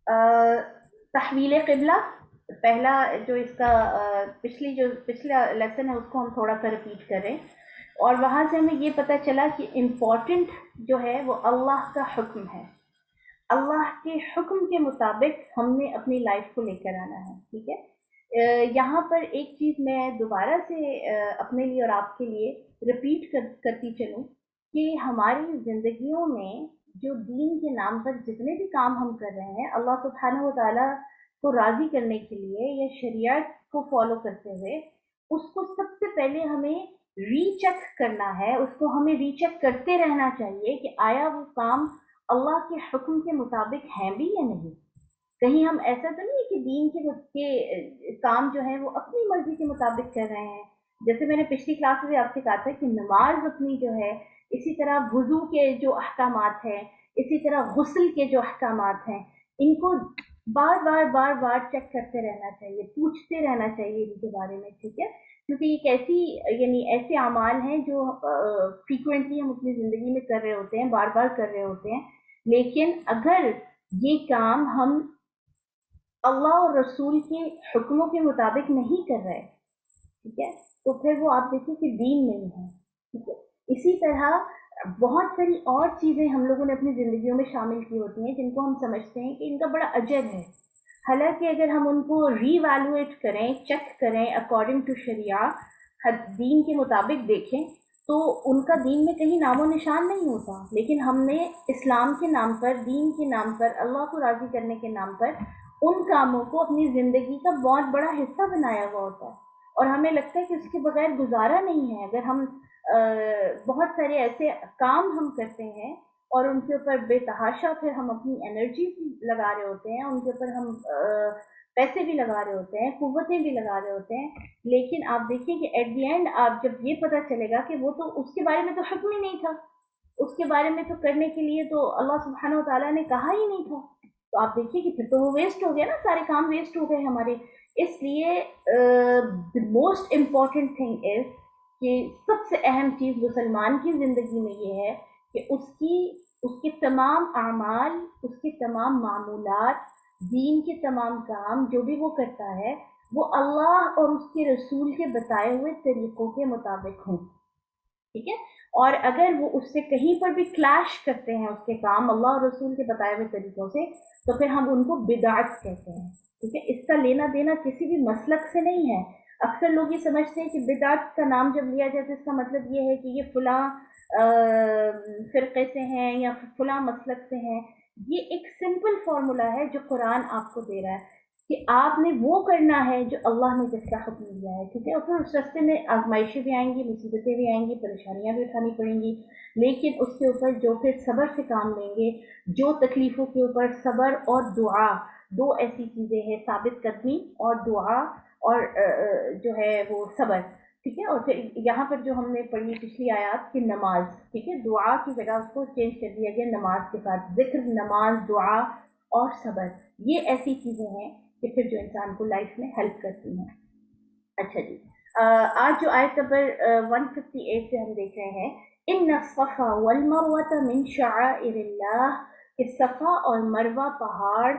تحویل قبلہ پہلا جو اس کا پچھلا لیسن ہے اس کو ہم تھوڑا سا رپیٹ کریں، اور وہاں سے ہمیں یہ پتہ چلا کہ امپورٹنٹ جو ہے وہ اللہ کا حکم ہے، اللہ کے حکم کے مطابق ہم نے اپنی لائف کو لے کر آنا ہے، ٹھیک ہے۔ یہاں پر ایک چیز میں دوبارہ سے اپنے لیے اور آپ کے لیے رپیٹ کرتی چلوں کہ ہماری زندگیوں میں جو دین کے نام پر جتنے بھی کام ہم کر رہے ہیں اللہ سبحانہ و تعالیٰ کو راضی کرنے کے لیے یا شریعت کو فالو کرتے ہوئے، اس کو سب سے پہلے ہمیں ری چیک کرنا ہے، اس کو ہمیں ری چیک کرتے رہنا چاہیے کہ آیا وہ کام اللہ کے حکم کے مطابق ہیں بھی یا نہیں۔ کہیں ہم ایسا تو نہیں ہے کہ دین کے کام جو ہیں وہ اپنی مرضی کے مطابق کر رہے ہیں۔ جیسے میں نے پچھلی کلاس میں آپ سے کہا تھا کہ نماز اپنی جو ہے، اسی طرح وضو کے جو احکامات ہیں، اسی طرح غسل کے جو احکامات ہیں، ان کو بار بار بار بار چیک کرتے رہنا چاہیے، پوچھتے رہنا چاہیے ان کے بارے میں، ٹھیک ہے۔ کیونکہ ایک ایسی یعنی ایسے اعمال ہیں جو فریکوینٹلی ہم اپنی زندگی میں کر رہے ہوتے ہیں، بار بار کر رہے ہوتے ہیں، لیکن اگر یہ کام ہم اللہ اور رسول کے حکموں کے مطابق نہیں کر رہے، ٹھیک ہے، تو پھر وہ آپ دیکھیں کہ دین نہیں ہے، ٹھیک ہے۔ اسی طرح بہت ساری اور چیزیں ہم لوگوں نے اپنی زندگیوں میں شامل کی ہوتی ہیں جن کو ہم سمجھتے ہیں کہ ان کا بڑا اجر ہے، حالانکہ اگر ہم ان کو ری ویلویٹ کریں، چیک کریں اکارڈنگ ٹو شریعہ، دین کے مطابق دیکھیں، تو ان کا دین میں کہیں نام و نشان نہیں ہوتا، لیکن ہم نے اسلام کے نام پر، دین کے نام پر، اللہ کو راضی کرنے کے نام پر ان کاموں کو اپنی زندگی کا بہت بڑا حصہ بنایا ہوا ہوتا ہے، اور ہمیں لگتا ہے کہ اس کے بغیر گزارا نہیں ہے۔ اگر ہم بہت سارے ایسے کام ہم کرتے ہیں اور ان کے اوپر بے تحاشا پھر ہم اپنی انرجی لگا رہے ہوتے ہیں، ان کے اوپر ہم پیسے بھی لگا رہے ہوتے ہیں، قوتیں بھی لگا رہے ہوتے ہیں، لیکن آپ دیکھیں کہ ایٹ دی اینڈ آپ جب یہ پتہ چلے گا کہ وہ تو اس کے بارے میں تو حکم ہی نہیں تھا، اس کے بارے میں تو کرنے کے لیے تو اللہ سبحانہ و تعالیٰ نے کہا ہی نہیں تھا، تو آپ دیکھیے کہ پھر تو وہ ویسٹ ہو گیا نا، سارے کام ویسٹ ہو گئے ہمارے۔ اس لیے موسٹ امپورٹنٹ تھنگ از کہ سب سے اہم چیز مسلمان کی زندگی میں یہ ہے کہ اس کے تمام اعمال، اس کے تمام معمولات، دین کے تمام کام جو بھی وہ کرتا ہے وہ اللہ اور اس کے رسول کے بتائے ہوئے طریقوں کے مطابق ہوں، ٹھیک ہے۔ اور اگر وہ اس سے کہیں پر بھی کلیش کرتے ہیں اس کے کام اللہ اور رسول کے بتائے ہوئے طریقوں سے، تو پھر ہم ان کو بدعت کہتے ہیں، ٹھیک ہے۔ اس کا لینا دینا کسی بھی مسلک سے نہیں ہے۔ اکثر لوگ یہ سمجھتے ہیں کہ بدعت کا نام جب لیا جائے تو اس کا مطلب یہ ہے کہ یہ فلاں فرقے سے ہیں یا فلاں مسلک سے ہیں۔ یہ ایک سمپل فارمولا ہے جو قرآن آپ کو دے رہا ہے کہ آپ نے وہ کرنا ہے جو اللہ نے جس کا حکم دیا ہے، ٹھیک ہے۔ اور پھر اس راستے میں آزمائشیں بھی آئیں گی، مصیبتیں بھی آئیں گی، پریشانیاں بھی اٹھانی پڑیں گی، لیکن اس کے اوپر جو پھر صبر سے کام لیں گے، جو تکلیفوں کے اوپر صبر اور دعا، دو ایسی چیزیں ہیں، ثابت قدمی اور دعا، اور جو ہے وہ صبر، ٹھیک ہے۔ اور پھر یہاں پر جو ہم نے پڑھی پچھلی آیات کی نماز، ٹھیک ہے، دعا کی جگہ اس کو چینج کر دیا گیا نماز کے ساتھ، ذکر، نماز، دعا اور صبر، یہ ایسی چیزیں ہیں کہ پھر جو انسان کو لائف میں ہیلپ کرتی ہیں۔ اچھا جی، آج جو آیت نمبر 158 سے ہم دیکھ رہے ہیں، ان الصفا والمروہ من شعائر اللہ، کہ صفا اور مروہ پہاڑ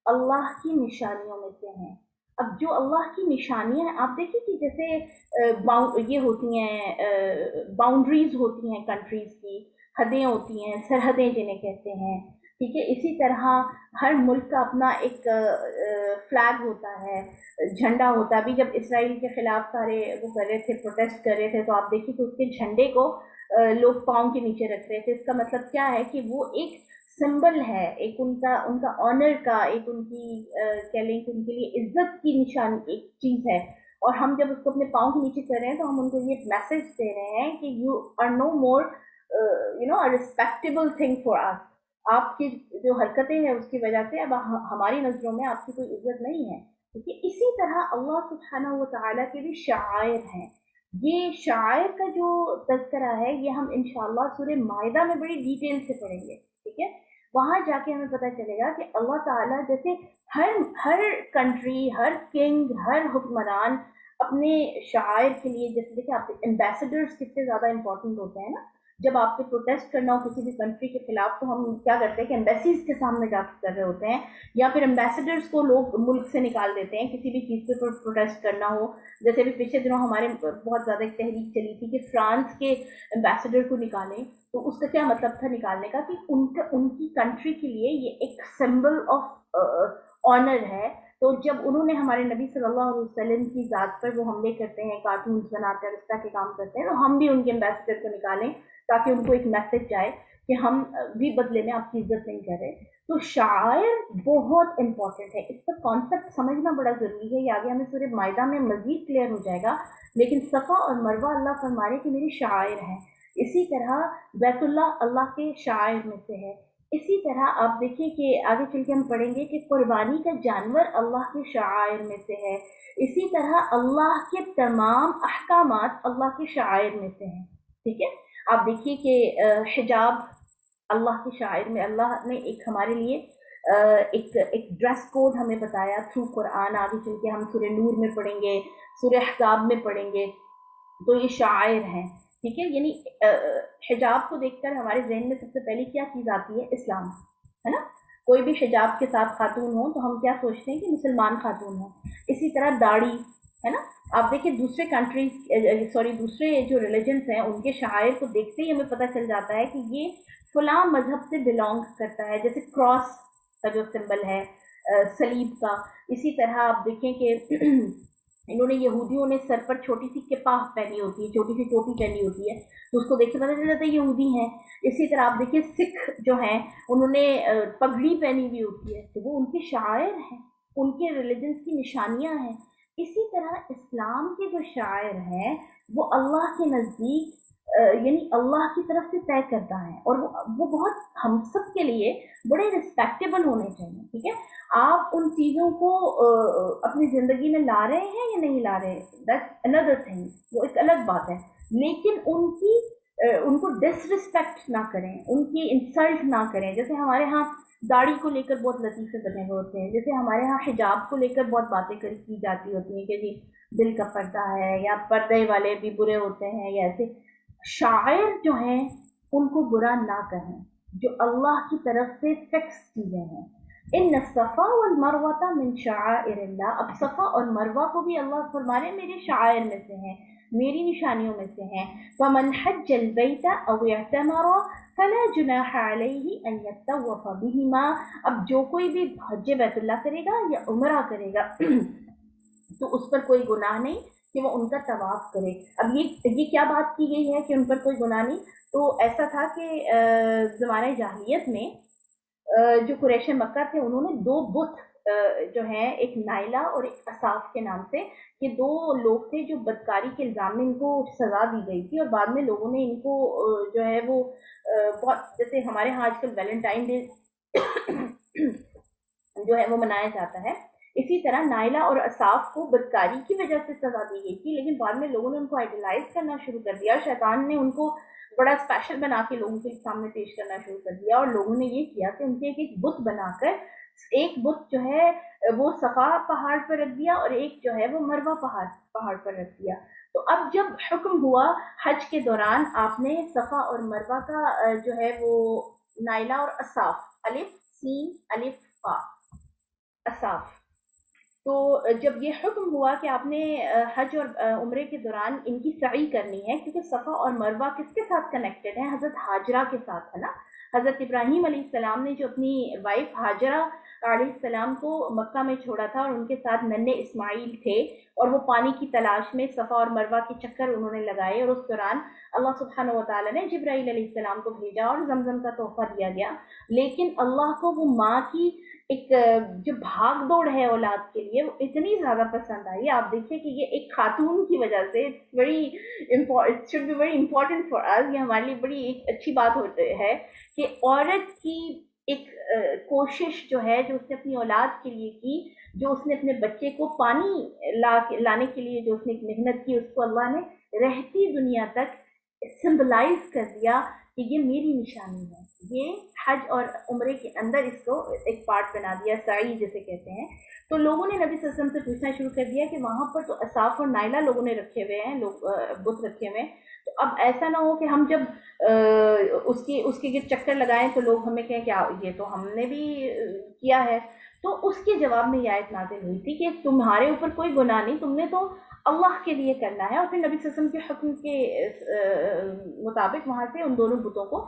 اللہ کی نشانیوں میں سے ہیں۔ اب جو اللہ کی نشانیاں ہیں، آپ دیکھیں کہ جیسے یہ ہوتی ہیں باؤنڈریز ہوتی ہیں کنٹریز کی، حدیں ہوتی ہیں، سرحدیں جنہیں کہتے ہیں، ٹھیک ہے۔ اسی طرح ہر ملک کا اپنا ایک فلیگ ہوتا ہے، جھنڈا ہوتا ہے۔ ابھی جب اسرائیل کے خلاف سارے وہ کر رہے تھے، پروٹیسٹ کر رہے تھے، تو آپ دیکھیے کہ اس کے جھنڈے کو لوگ پاؤں کے نیچے رکھ رہے تھے۔ اس کا مطلب کیا ہے کہ وہ ایک سمبل ہے، ایک ان کا آنر کا، ایک ان کی کہہ لیں کہ ان کے لیے عزت کی نشان ایک چیز ہے، اور ہم جب اس کو اپنے پاؤں کے نیچے کر رہے ہیں تو ہم ان کو یہ میسج دے رہے ہیں کہ you are no more respectable thing for us, آپ کی جو حرکتیں ہیں اس کی وجہ سے اب ہماری نظروں میں آپ کی کوئی عزت نہیں ہے، کیونکہ اسی طرح اللہ سبحانہ و تعالیٰ کے بھی شعائر ہیں۔ یہ شعائر کا جو تذکرہ ہے یہ ہم انشاءاللہ سورہ مائدہ میں بڑی ڈیٹیل سے پڑھیں گے، ٹھیک ہے۔ وہاں جا کے ہمیں پتہ چلے گا کہ اللہ تعالیٰ جیسے ہر کنٹری، ہر کنگ، ہر حکمران اپنے شعائر کے لیے، جیسے دیکھیں آپ ایمبیسڈرز کتنے زیادہ امپورٹنٹ ہوتے ہیں نا، جب آپ کو پروٹیسٹ کرنا ہو کسی بھی کنٹری کے خلاف تو ہم کیا کرتے ہیں کہ ایمبیسیز کے سامنے جا کے کر رہے ہوتے ہیں، یا پھر ایمبیسڈرس کو لوگ ملک سے نکال دیتے ہیں کسی بھی چیز پہ پروٹیسٹ کرنا ہو. جیسے بھی پچھلے دنوں ہمارے بہت زیادہ ایک تحریک چلی تھی کہ فرانس کے ایمبیسڈر کو نکالیں. تو اس کا کیا مطلب تھا نکالنے کا کہ ان کی کنٹری کے لیے یہ ایک سمبل آف آنر ہے. تو جب انہوں نے ہمارے نبی صلی اللہ علیہ وسلم کی ذات پر وہ حملے کرتے ہیں، کارٹونز بناتے ہیں، اس طرح کے کام کرتے ہیں، تو ہم بھی ان کے ایمبیسڈر کو نکالیں تاکہ ان کو ایک میسج جائے کہ ہم بھی بدلے میں آپ کی عزت نہیں کر رہے. تو شاعر بہت امپورٹنٹ ہے، اس کا کانسیپٹ سمجھنا بڑا ضروری ہے. یہ آگے ہمیں سورہ مائدہ میں مزید کلیئر ہو جائے گا. لیکن صفا اور مروہ اللہ فرمانے کہ میری شاعر ہیں. اسی طرح بیت اللہ اللہ کے شاعر میں سے ہے. اسی طرح آپ دیکھیں کہ آگے چل کے ہم پڑھیں گے کہ قربانی کا جانور اللہ کے شعائر میں سے ہے. اسی طرح اللہ کے تمام احکامات اللہ کے شعائر میں سے ہیں. ٹھیک ہے. آپ دیکھیے کہ حجاب اللہ کے شاعر میں اللہ نے ایک ہمارے لیے ایک ڈریس کوڈ ہمیں بتایا تھرو قرآن. آگے چل کے ہم سورہ نور میں پڑھیں گے، سورہ احزاب میں پڑھیں گے. تو یہ شاعر ہیں. ٹھیک ہے. یعنی حجاب کو دیکھ کر ہمارے ذہن میں سب سے پہلی کیا چیز آتی ہے؟ اسلام، ہے نا. کوئی بھی حجاب کے ساتھ خاتون ہو تو ہم کیا سوچتے ہیں کہ مسلمان خاتون ہو. اسی طرح داڑھی، ہے نا. آپ دیکھیں دوسرے کنٹریز دوسرے جو ریلیجنس ہیں ان کے شاعر کو دیکھتے ہی ہمیں پتہ چل جاتا ہے کہ یہ فلاں مذہب سے بلونگ کرتا ہے. جیسے کراس کا جو سمبل ہے، صلیب کا. اسی طرح آپ دیکھیں کہ انہوں نے یہودیوں نے سر پر چھوٹی سی کپاہ پہنی ہوتی ہے، چھوٹی سی ٹوپی پہنی ہوتی ہے، تو اس کو دیکھ کے پتہ چل جاتا ہے یہودی ہیں. اسی طرح آپ دیکھیں سکھ جو ہیں انہوں نے پگڑی پہنی ہوئی ہوتی ہے، تو وہ ان کے شاعر ہیں، ان کے ریلیجنس کی نشانیاں ہیں. اسی طرح اسلام کے جو شاعر ہیں وہ اللہ کے نزدیک یعنی اللہ کی طرف سے طے کرتا ہے، اور وہ بہت ہم سب کے لیے بڑے رسپیکٹیبل ہونے چاہیے. ٹھیک ہے. آپ ان چیزوں کو اپنی زندگی میں لا رہے ہیں یا نہیں لا رہے، دیٹس اندر تھنگ، وہ ایک الگ بات ہے. لیکن ان کو ڈس رسپیکٹ نہ کریں، ان کی انسلٹ نہ کریں. جیسے ہمارے ہاں داڑھی کو لے کر بہت لطیفے بنے ہوئے ہوتے ہیں، جیسے ہمارے ہاں حجاب کو لے کر بہت باتیں کی جاتی ہوتی ہیں کہ جی دل کا پردہ ہے، یا پردے والے بھی برے ہوتے ہیں، یا ایسے. شاعر جو ہیں ان کو برا نہ کہیں، جو اللہ کی طرف سے فکس چیزیں ہیں. ان الصفا والمروہ من شعائر اللہ. اب صفا اور مروہ کو بھی اللہ فرمانے میرے شعائر میں سے ہیں، میری نشانیوں میں سے ہیں. فمن حج البیت او اعتمر فلا جناح علیہ ان یطوف بہما. اب جو کوئی بھی حج بیت اللہ کرے گا یا عمرہ کرے گا تو اس پر کوئی گناہ نہیں کہ وہ ان کا طواف کرے. اب یہ کیا بات کی گئی ہے کہ ان پر کوئی گناہ نہیں؟ تو ایسا تھا کہ زمانہ جاہلیت میں جو قریش مکہ تھے انہوں نے دو بت جو ہیں، ایک نائلہ اور ایک اصاف کے نام سے، یہ دو لوگ تھے جو بدکاری کے الزام میں ان کو سزا دی گئی تھی، اور بعد میں لوگوں نے ان کو جو ہے وہ بہت، جیسے ہمارے ہاں آج کل ویلنٹائن ڈے جو ہے وہ منایا جاتا ہے، اسی طرح نائلہ اور اصاف کو بدکاری کی وجہ سے سزا دی گئی تھی. لیکن بعد میں لوگوں نے ان کو آئیڈیلائز کرنا شروع کر دیا، شیطان نے ان کو بڑا اسپیشل بنا کے لوگوں کے سامنے پیش کرنا شروع کر دیا، اور لوگوں نے یہ کیا کہ ان کے ایک بت بنا کر، ایک بت جو ہے وہ صفا پہاڑ پر رکھ دیا اور ایک جو ہے وہ مروہ پہاڑ پر رکھ دیا. تو اب جب حکم ہوا حج کے دوران آپ نے صفا اور مروہ کا جو ہے وہ نائلہ اور اصاف، الف سین الف فا، اصاف. تو جب یہ حکم ہوا کہ آپ نے حج اور عمرے کے دوران ان کی سعی کرنی ہے، کیونکہ صفا اور مروہ کس کے ساتھ کنیکٹڈ ہیں؟ حضرت ہاجرہ کے ساتھ، ہے نا. حضرت ابراہیم علیہ السلام نے جو اپنی وائف ہاجرہ علیہ السلام کو مکہ میں چھوڑا تھا، اور ان کے ساتھ ننھے اسماعیل تھے، اور وہ پانی کی تلاش میں صفا اور مروہ کے چکر انہوں نے لگائے، اور اس دوران اللہ سبحانہ و تعالیٰ نے جبرائیل علیہ السلام کو بھیجا اور زمزم کا تحفہ دیا گیا. لیکن اللہ کو وہ ماں کی ایک جو بھاگ دوڑ ہے اولاد کے لیے وہ اتنی زیادہ پسند آئی. آپ دیکھیں کہ یہ ایک خاتون کی وجہ سے it should be very important for us, یہ ہمارے لیے بڑی ایک اچھی بات ہے کہ عورت کی ایک کوشش جو ہے، جو اس نے اپنی اولاد کے لیے کی، جو اس نے اپنے بچے کو پانی لانے کے لیے جو اس نے ایک محنت کی، اس کو اللہ نے رہتی دنیا تک سمبلائز کر دیا کہ یہ میری نشانی ہے. یہ حج اور عمرے کے اندر اس کو ایک پارٹ بنا دیا، سعی جسے کہتے ہیں. تو لوگوں نے نبی صلی اللہ علیہ وسلم سے پوچھنا شروع کر دیا کہ وہاں پر تو اصاف اور نائلہ لوگوں نے رکھے ہوئے ہیں، لوگ بت رکھے ہوئے ہیں، تو اب ایسا نہ ہو کہ ہم جب اس کے گرد چکر لگائیں تو لوگ ہمیں کہیں کیا یہ تو ہم نے بھی کیا ہے. تو اس کے جواب میں یہ آیت نازل ہوئی تھی کہ تمہارے اوپر کوئی گناہ نہیں, تم نے تو اللہ کے لیے کرنا ہے. اور پھر نبی صلی اللہ علیہ وسلم کے حکم کے مطابق وہاں سے ان دونوں بتوں کو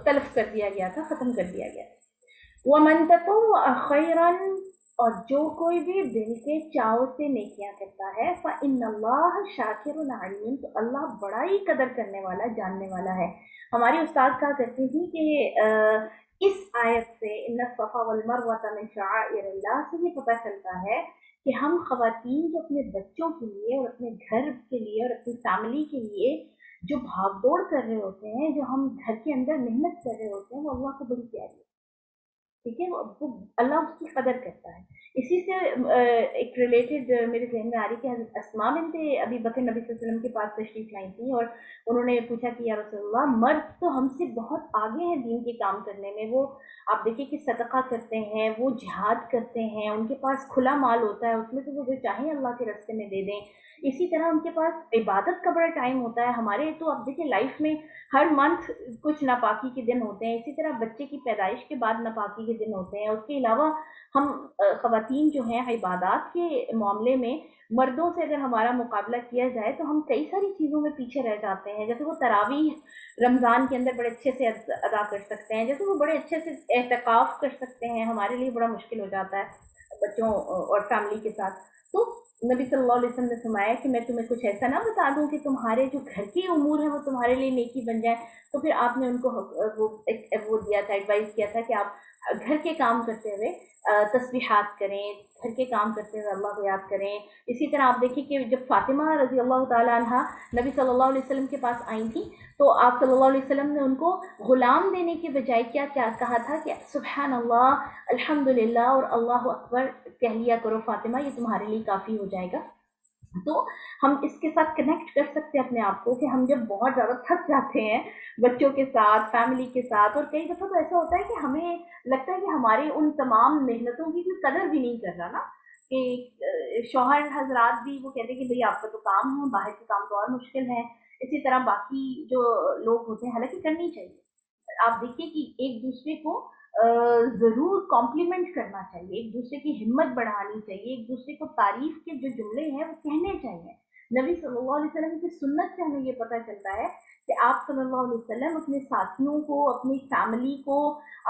تلف کر دیا گیا تھا, ختم کر دیا گیا. وَمَن تَطَوَّعَ خَيْرًا, اور جو کوئی بھی دل کے چاؤ سے نیکیاں کرتا ہے, فَإِنَّ اللَّهَ شَاكِرٌ عَلِيمٌ, تو اللہ بڑا ہی قدر کرنے والا, جاننے والا ہے. ہماری استاد کہا کرتی تھی کہ اس آیت سے ان الصفا والمروہ من شعائر اللہ سے یہ پتہ چلتا ہے کہ ہم خواتین جو اپنے بچوں کے لیے اور اپنے گھر کے لیے اور اپنی فیملی کے لیے جو بھاگ دوڑ کر رہے ہوتے ہیں, جو ہم گھر کے اندر محنت کر رہے ہوتے ہیں, وہ اللہ کو بڑی پیاری ہے. ٹھیک ہے, وہ اللہ اس کی قدر کرتا ہے. اسی سے ایک ریلیٹڈ میرے ذہن میں آ رہی کہ حضرت اسماء بنت ابی بکر نبی صلی اللہ علیہ وسلم کے پاس تشریف لائی تھی, اور انہوں نے پوچھا کہ یا رسول اللہ, مرد تو ہم سے بہت آگے ہیں دین کے کام کرنے میں, وہ آپ دیکھیں کہ صدقہ کرتے ہیں, وہ جہاد کرتے ہیں, ان کے پاس کھلا مال ہوتا ہے, اس میں سے وہ جو چاہیں اللہ کے راستے میں دے دیں. اسی طرح ان کے پاس عبادت کا بڑا ٹائم ہوتا ہے. ہمارے تو آپ دیکھیں لائف میں ہر منتھ کچھ ناپاکی کے دن ہوتے ہیں, اسی طرح بچے کی پیدائش کے بعد ناپاکی کے دن ہوتے ہیں. اس کے علاوہ ہم خواتین جو ہیں عبادات کے معاملے میں مردوں سے اگر ہمارا مقابلہ کیا جائے تو ہم کئی ساری چیزوں میں پیچھے رہ جاتے ہیں. جیسے وہ تراویح رمضان کے اندر بڑے اچھے سے ادا کر سکتے ہیں, جیسے وہ بڑے اچھے سے اعتکاف کر سکتے ہیں, ہمارے لیے بڑا مشکل ہو جاتا ہے بچوں اور فیملی کے ساتھ. تو نبی صلی اللہ علیہ وسلم نے فرمایا کہ میں تمہیں کچھ ایسا نہ بتا دوں کہ تمہارے جو گھر کے امور ہیں وہ تمہارے لیے نیکی بن جائے. تو پھر آپ نے ان کو وہ دیا تھا, ایڈوائز کیا تھا کہ آپ گھر کے کام کرتے ہوئے تسبیحات کریں, گھر کے کام کرتے ہوئے اللہ کو یاد کریں. اسی طرح آپ دیکھیں کہ جب فاطمہ رضی اللہ تعالیٰ عنہ نبی صلی اللہ علیہ وسلم کے پاس آئی تھی تو آپ صلی اللہ علیہ وسلم نے ان کو غلام دینے کے بجائے کیا کہا تھا کہ سبحان اللہ, الحمدللہ اور اللہ اکبر کہہ لیا کرو فاطمہ, یہ تمہارے لیے کافی ہو جائے گا. تو ہم اس کے ساتھ کنیکٹ کر سکتے ہیں اپنے آپ کو کہ ہم جب بہت زیادہ تھک جاتے ہیں بچوں کے ساتھ, فیملی کے ساتھ, اور کئی دفعہ تو ایسا ہوتا ہے کہ ہمیں لگتا ہے کہ ہماری ان تمام محنتوں کی کوئی قدر بھی نہیں کر رہا نا, کہ شوہر حضرات بھی وہ کہتے ہیں کہ بھئی آپ کا تو کام ہے, باہر کے کام تو اور مشکل ہے. اسی طرح باقی جو لوگ ہوتے ہیں, حالانکہ کرنی چاہیے. آپ دیکھیے کہ ایک دوسرے کو ضرور کمپلیمنٹ کرنا چاہیے, ایک دوسرے کی ہمت بڑھانی چاہیے, ایک دوسرے کو تعریف کے جو جملے ہیں وہ کہنے چاہیے. نبی صلی اللہ علیہ وسلم کی سنت سے ہمیں یہ پتہ چلتا ہے کہ آپ صلی اللہ علیہ وسلم اپنے ساتھیوں کو, اپنی فیملی کو,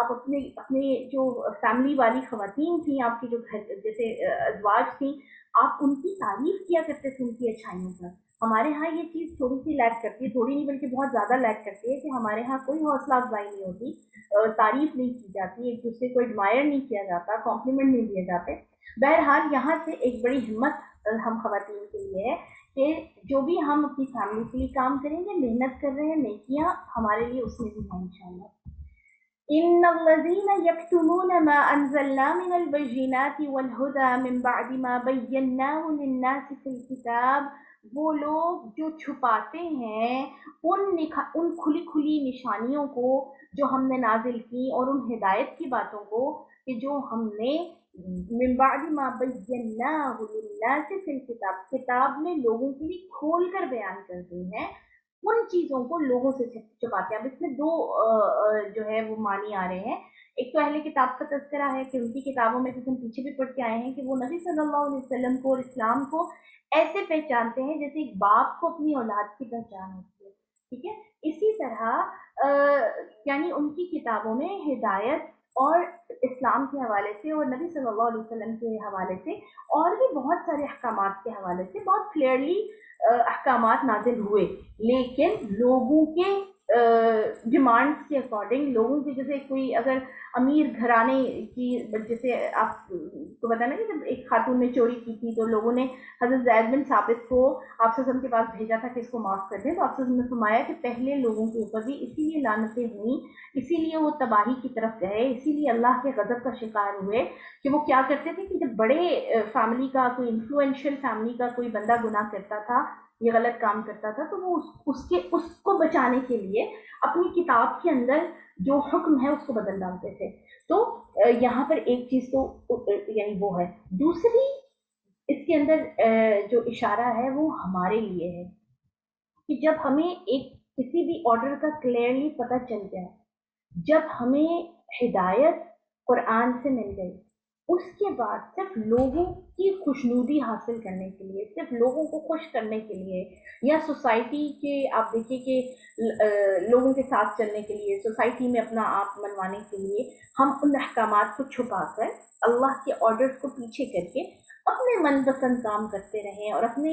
آپ اپنے جو فیملی والی خواتین تھیں, آپ کی جو گھر جیسے ازواج تھیں, آپ ان کی تعریف کیا کرتے تھے ان کی اچھائیوں پر. ہمارے ہاں یہ چیز تھوڑی سی لیک کرتی ہے, تھوڑی نہیں بلکہ بہت زیادہ لیک کرتی ہے, کہ ہمارے ہاں کوئی حوصلہ افزائی نہیں ہوتی, تعریف نہیں کی جاتی, ایک دوسرے کو ایڈمائر نہیں کیا جاتا, کمپلیمنٹ نہیں دیے جاتے. بہرحال یہاں سے ایک بڑی ہمت ہم خواتین کے لیے ہے کہ جو بھی ہم اپنی فیملی کے لیے کام کریں گے, محنت کر رہے ہیں, نیکیاں ہمارے لیے اس میں بھی ہیں انشاءاللہ. ان الذين يكتمون ما انزلنا من البينات والهدى من بعد ما بيناه للناس في الكتاب, وہ لوگ جو چھپاتے ہیں ان کھلی کھلی نشانیوں کو جو ہم نے نازل کی, اور ان ہدایت کی باتوں کو کہ جو ہم نے من بعد ما بیناہ للناس فی الکتاب, کتاب میں لوگوں کے لیے کھول کر بیان کر دی ہیں, ان چیزوں کو لوگوں سے چھپاتے ہیں. اب اس میں دو جو ہے وہ معنی آ رہے ہیں. ایک تو اہل کتاب کا تذکرہ ہے کہ ان کی کتابوں میں جیسے ہم پیچھے بھی پڑھ کے آئے ہیں کہ وہ نبی صلی اللہ علیہ وسلم کو اور اسلام کو ایسے پہچانتے ہیں جیسے ایک باپ کو اپنی اولاد کی پہچان ہوتی ہے. ٹھیک ہے, اسی طرح یعنی ان کی کتابوں میں ہدایت اور اسلام کے حوالے سے اور نبی صلی اللہ علیہ وسلم کے حوالے سے اور بھی بہت سارے احکامات کے حوالے سے بہت کلیئرلی احکامات نازل ہوئے, لیکن لوگوں کے ڈیمانڈس کے اکارڈنگ, لوگوں کی جیسے کوئی اگر امیر گھرانے کی, جیسے آپ کو پتا نا کہ جب ایک خاتون نے چوری کی تھی تو لوگوں نے حضرت زید بن ثابت کو آپ وسلم کے پاس بھیجا تھا کہ اس کو معاف کر دیں, تو آپ وسلم نے فرمایا کہ پہلے لوگوں کے اوپر بھی اسی لیے لعنتیں ہوئیں, اسی لیے وہ تباہی کی طرف گئے, اسی لیے اللہ کے غضب کا شکار ہوئے کہ وہ کیا کرتے تھے کہ جب بڑے فیملی کا, کوئی انفلوئنشل فیملی کا کوئی بندہ گناہ کرتا تھا, یہ غلط کام کرتا تھا, تو وہ اس کو بچانے کے لیے اپنی کتاب کے اندر جو حکم ہے اس کو بدل ڈالتے تھے. تو یہاں پر ایک چیز تو یعنی وہ ہے. دوسری اس کے اندر جو اشارہ ہے وہ ہمارے لیے ہے کہ جب ہمیں ایک کسی بھی آرڈر کا کلیئرلی پتہ چل جائے، جب ہمیں ہدایت قرآن سے مل گئی، اس کے بعد صرف لوگوں کی خوشنودی حاصل کرنے کے لیے، صرف لوگوں کو خوش کرنے کے لیے، یا سوسائٹی کے آپ دیکھیے کہ لوگوں کے ساتھ چلنے کے لیے، سوسائٹی میں اپنا آپ منوانے کے لیے ہم ان احکامات کو چھپا کر اللہ کے آرڈرز کو پیچھے کر کے اپنے من پسند کام کرتے رہیں، اور اپنے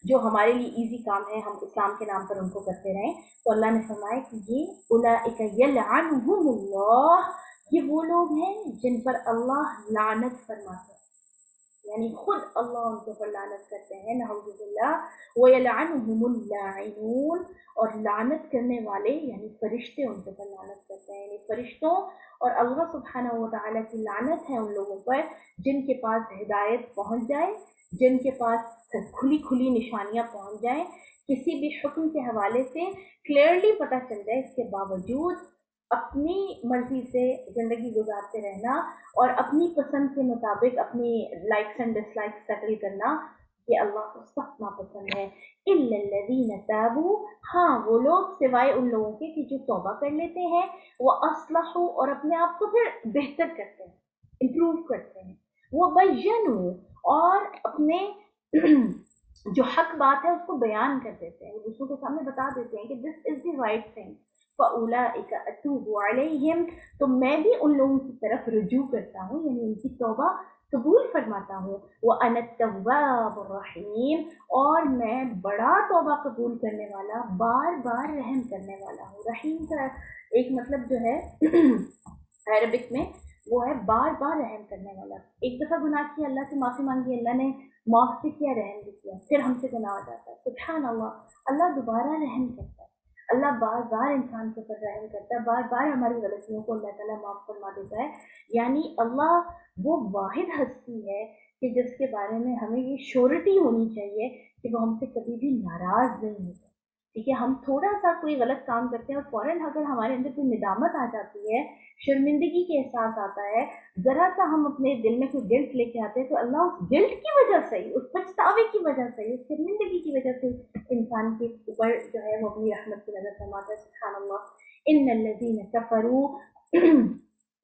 جو ہمارے لیے ایزی کام ہے ہم اسلام کے نام پر ان کو کرتے رہیں، تو اللہ نے فرمایا کہ یہ اولئک یلعنہم اللہ، یہ وہ لوگ ہیں جن پر اللہ لعنت فرماتا ہے، یعنی خود اللہ ان کے اوپر لعنت کرتے ہیں، نعوذ باللہ، وَيَلْعَنُهُمُ اللَّاعِنُونَ، اور لعنت کرنے والے یعنی فرشتے ان کے اوپر لعنت کرتے ہیں، یعنی فرشتوں اور اللہ سبحانہ و تعالیٰ کی لعنت ہے ان لوگوں پر جن کے پاس ہدایت پہنچ جائے، جن کے پاس کھلی کھلی نشانیاں پہنچ جائیں، کسی بھی حکم کے حوالے سے کلیئرلی پتہ چل جائے، اس کے باوجود اپنی مرضی سے زندگی گزارتے رہنا اور اپنی پسند کے مطابق اپنی likes and dislikes settle کرنا، یہ اللہ کو سخت ناپسند ہے۔ الا الذین تابوا، ہاں وہ لوگ سوائے ان لوگوں کے کہ جو توبہ کر لیتے ہیں، وہ اصلحوا، اور اپنے آپ کو پھر بہتر کرتے ہیں، امپروو کرتے ہیں، وہ بینوا، اور اپنے جو حق بات ہے اس کو بیان کر دیتے ہیں، دوسروں کے سامنے بتا دیتے ہیں کہ دس از دی رائٹ تھنگ، فاولئک اتوب علیہم، تو میں بھی ان لوگوں کی طرف رجوع کرتا ہوں، یعنی ان کی توبہ قبول فرماتا ہوں، وَأَنَا التَّوَّابُ الرَّحِيمُ، اور میں بڑا توبہ قبول کرنے والا، بار بار رحم کرنے والا ہوں۔ رحیم کا ایک مطلب جو ہے عربک میں وہ ہے بار بار رحم کرنے والا، ایک دفعہ گناہ کیا، اللہ سے معافی مانگی، اللہ نے معاف بھی کیا، رحم بھی کیا، پھر ہم سے گناہ ہو جاتا ہے، سبحان اللہ، اللہ دوبارہ رحم کرتا ہے، اللہ بار بار انسان کے اوپر رحم کرتا ہے، بار بار ہماری غلطیوں کو اللہ تعالیٰ معاف فرما دیتا ہے، یعنی اللہ وہ واحد ہستی ہے کہ جس کے بارے میں ہمیں یہ شیورٹی ہونی چاہیے کہ وہ ہم سے کبھی بھی ناراض نہیں ہوتا، ٹھیک ہے، ہم تھوڑا سا کوئی غلط کام کرتے ہیں اور فوراً اگر ہمارے اندر کوئی ندامت آ جاتی ہے، شرمندگی کے احساس آتا ہے، ذرا سا ہم اپنے دل میں کوئی گلٹ لے کے آتے ہیں، تو اللہ اس گلٹ کی وجہ سے ہی، اس پچھتاوے کی وجہ سے ہی، اس شرمندگی کی وجہ سے انسان کے اوپر جو ہے وہ اپنی رحمت کی نظر فرماتا ہے، سبحان اللہ۔ ان الذین کفروا،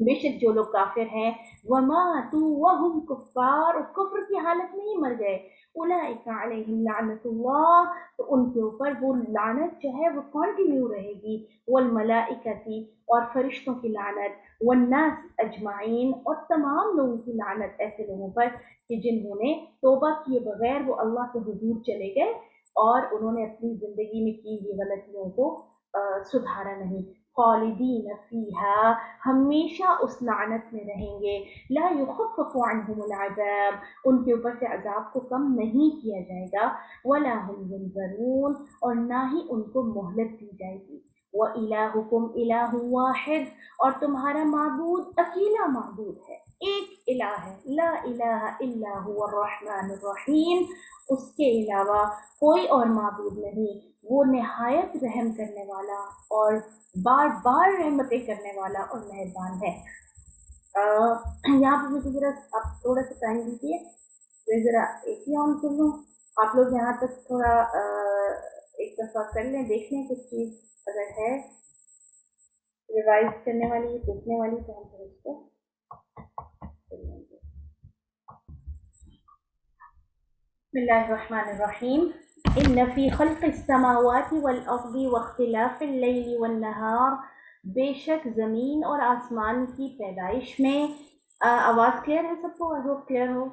بے شک جو لوگ کافر ہیں، وماتوا وهم کفار، اور کفر کی حالت میں ہی مر گئے، اولئک علیہم لعنت اللہ، تو ان کے اوپر وہ لعنت جو ہے وہ کنٹینیو رہے گی، والملائکتی، اور فرشتوں کی لعنت، والناس اجمعین، اور تمام لوگوں کی لعنت ایسے لوگوں پر کہ جنہوں نے توبہ کیے بغیر وہ اللہ کے حضور چلے گئے اور انہوں نے اپنی زندگی میں کی ہوئی غلطیوں کو سدھارا نہیں، خالدین فیہا، ہمیشہ اس لعنت میں رہیں گے، لا یخفف عنہم العذاب، ان کے اوپر سے عذاب کو کم نہیں کیا جائے گا، ولا هم ينظرون، اور نہ ہی ان کو مہلت دی جائے گی، وَإِلَٰهُكُمْ إِلَٰهٌ وَاحِدٌ، اور تمہارا معبود اکیلا معبود ہے، ایک الہ ہے، لا الہ الا هو الرحمن الرحیم، اس کے علاوہ کوئی اور معبود نہیں، وہ نہایت رحم کرنے والا اور بار بار رحمتیں کرنے والا اور مہربان ہے۔ یہاں پہ مجھے ذرا آپ تھوڑا سا ٹائم دیجیے، میں ذرا اے سی آن کر لوں، آپ لوگ یہاں تک تھوڑا ایک دفعہ کر لیں، دیکھ لیں کچھ چیز اگر ہے ریوائز کرنے والی، دیکھنے والی، تو ہم پھر اس کو کر لیں گے۔ بسم اللہ الرحمن الرحیم، ان فی خلق السماوات والارض واختلاف اللیل والنہار، بے شک زمین اور آسمان کی پیدائش میں، آواز کلیئر ہے سب کو؟ آئی ہوپ کلیئر ہو،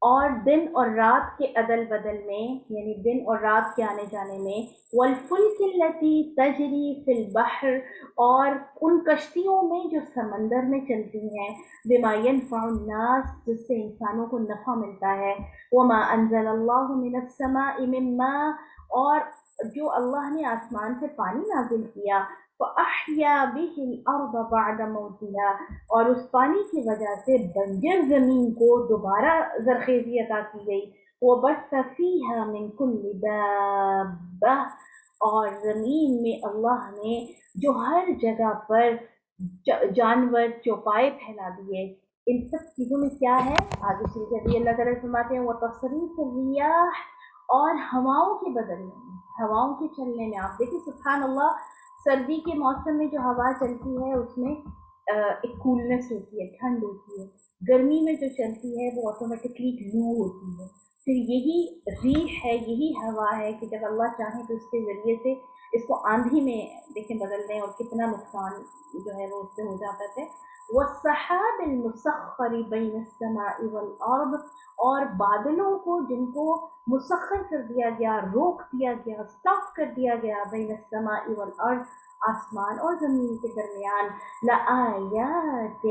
اور دن اور رات کے عدل بدل میں، یعنی دن اور رات کے آنے جانے میں، والفلک التی تجری فی البحر، اور ان کشتیوں میں جو سمندر میں چلتی ہیں، بما ينفع الناس، جس سے انسانوں کو نفع ملتا ہے، وما انزل اللہ من السماء من ماء، اور جو اللہ نے آسمان سے پانی نازل کیا، فأحیا به الارض بعد موتها، اور اس پانی کی وجہ سے بنجر زمین کو دوبارہ زرخیزی عطا کی گئی، وبث فیہا من کل دابہ، اور زمین میں اللہ نے جو ہر جگہ پر جانور چوپائے پھیلا دیے، ان سب چیزوں میں کیا ہے؟ آگے چل کے اللہ تعالیٰ فرماتے ہیں وتصریف الریاح، اور ہواؤں کے بدلنے میں، ہواؤں کے چلنے میں آپ دیکھیں سبحان اللہ، سردی کے موسم میں جو ہوا چلتی ہے اس میں ایک کولنس ہوتی ہے، ٹھنڈ ہوتی ہے. گرمی میں جو چلتی ہے وہ آٹومیٹکلی لو ہوتی ہے. پھر یہی ریح ہے، یہی ہوا ہے کہ جب اللہ چاہے تو اس کے ذریعے سے اس کو آندھی میں دیکھیں بدل دیں، اور کتنا نقصان جو ہے وہ اس سے ہو جاتا ہے. وَالسَّحَابِ الْمُسَخَّرِ بَيْنَ السَّمَاءِ وَالْأَرْضِ، اور بادلوں کو جن کو مسخر کر دیا گیا، روک دیا گیا، اسٹاپ کر دیا گیا، بین السماء والارض، آسمان اور زمین کے درمیان، لآیات،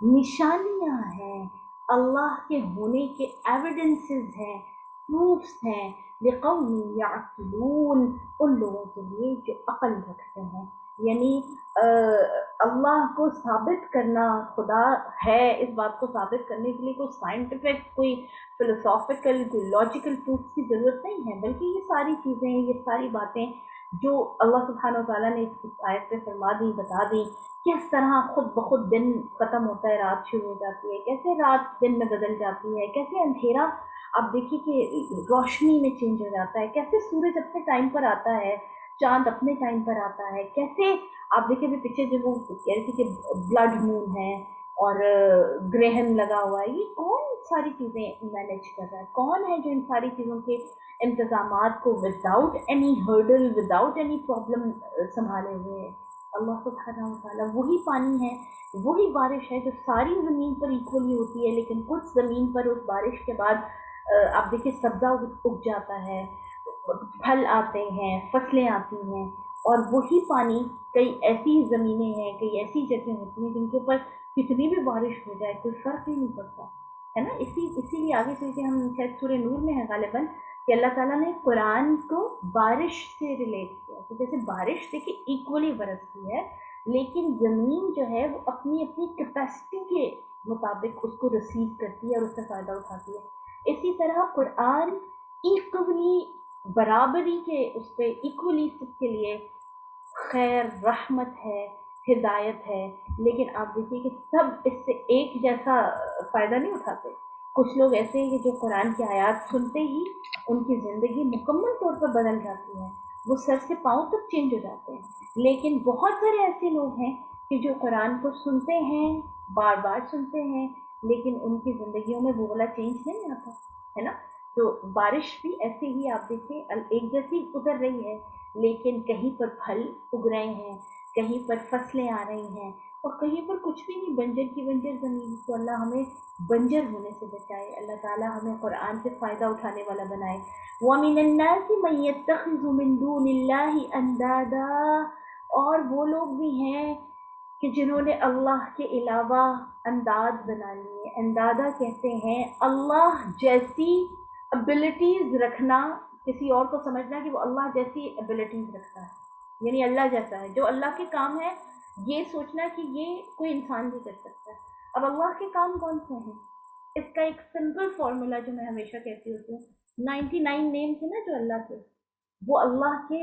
نشانیاں ہیں، اللہ کے ہونے کے ایویڈنسز ہیں، پروفس ہیں، لقوم یعقلون، ان لوگوں کے لیے جو عقل رکھتے ہیں. یعنی اللہ کو ثابت کرنا، خدا ہے، اس بات کو ثابت کرنے کے لیے کوئی سائنٹیفک، کوئی فلسافیکل، کوئی لاجیکل پروف کی ضرورت نہیں ہے، بلکہ یہ ساری چیزیں، یہ ساری باتیں جو اللہ سبحانہ وتعالیٰ نے اس آیت پہ فرما دی، بتا دی، کس طرح خود بخود دن ختم ہوتا ہے، رات شروع ہو جاتی ہے، کیسے رات دن میں بدل جاتی ہے، کیسے اندھیرا آپ دیکھیے کہ روشنی میں چینج ہو جاتا ہے، کیسے سورج اپنے ٹائم پر آتا ہے، چاند اپنے ٹائم پر آتا ہے، کیسے آپ دیکھیں بھی پیچھے جو وہ کہہ رہی تھی کہ بلڈ مون ہے اور گرہن لگا ہوا ہے، یہ کون ساری چیزیں مینیج کر رہا ہے؟ کون ہے جو ان ساری چیزوں کے انتظامات کو without any hurdle, without any problem سنبھالے ہوئے ہے؟ اللہ سبحانہ وتعالیٰ. وہی پانی ہے، وہی بارش ہے جو ساری زمین پر ایکولی ہوتی ہے، لیکن کچھ زمین پر اس بارش کے بعد آپ دیکھیں سبزہ اگ جاتا ہے، پھل آتے ہیں، فصلیں آتی ہیں. اور وہی پانی، کئی ایسی زمینیں ہیں، کئی ایسی جگہیں ہوتی ہیں جن کے اوپر کتنی بھی بارش ہو جائے کوئی فرق ہی نہیں پڑتا ہے نا. اسی لیے آگے چل کے ہم شاید سورہ نور میں ہے غالباً کہ اللہ تعالیٰ نے قرآن کو بارش سے ریلیٹ کیا. تو جیسے بارش دیکھیں ایکولی برستی ہے، لیکن زمین جو ہے وہ اپنی اپنی کیپیسٹی کے مطابق اس کو ریسیو کرتی ہے اور اس سے فائدہ اٹھاتی ہے. اسی طرح قرآن ایکولی، برابری کے اس پہ ایکولی سب کے لیے خیر، رحمت ہے، ہدایت ہے. لیکن آپ دیکھیے کہ سب اس سے ایک جیسا فائدہ نہیں اٹھاتے. کچھ لوگ ایسے ہیں کہ جو قرآن کی آیات سنتے ہی ان کی زندگی مکمل طور پر بدل جاتی ہے، وہ سر سے پاؤں تک چینج ہو جاتے ہیں. لیکن بہت سارے ایسے لوگ ہیں کہ جو قرآن کو سنتے ہیں، بار بار سنتے ہیں، لیکن ان کی زندگیوں میں وہ والا چینج نہیں آتا ہے نا. تو بارش بھی ایسے ہی آپ دیکھیں ایک جیسی اتر رہی ہے، لیکن کہیں پر پھل اگ رہے ہیں، کہیں پر فصلیں آ رہی ہیں، اور کہیں پر کچھ بھی نہیں، بنجر کی بنجر زمین. تو اللہ ہمیں بنجر ہونے سے بچائے، اللہ تعالیٰ ہمیں قرآن سے فائدہ اٹھانے والا بنائے. وَمِنَ النَّاسِ مَن يَتَّخِذُ مِن دُونِ اللَّهِ أَندَادًا، اور وہ لوگ بھی ہیں کہ جنہوں نے اللہ کے علاوہ انداد بنا لیے. اندادہ کہتے ہیں اللہ جیسی ابیلٹیز رکھنا، کسی اور کو سمجھنا کہ وہ اللہ جیسی ابیلٹیز رکھتا ہے، یعنی اللہ جیسا ہے. جو اللہ کے کام ہے یہ سوچنا کہ یہ کوئی انسان بھی کر سکتا ہے. اب اللہ کے کام کون سے ہیں؟ اس کا ایک سمپل فارمولا جو میں ہمیشہ کہتی ہوتی ہوں، 99 نیمز ہیں نا جو اللہ کے، وہ اللہ کے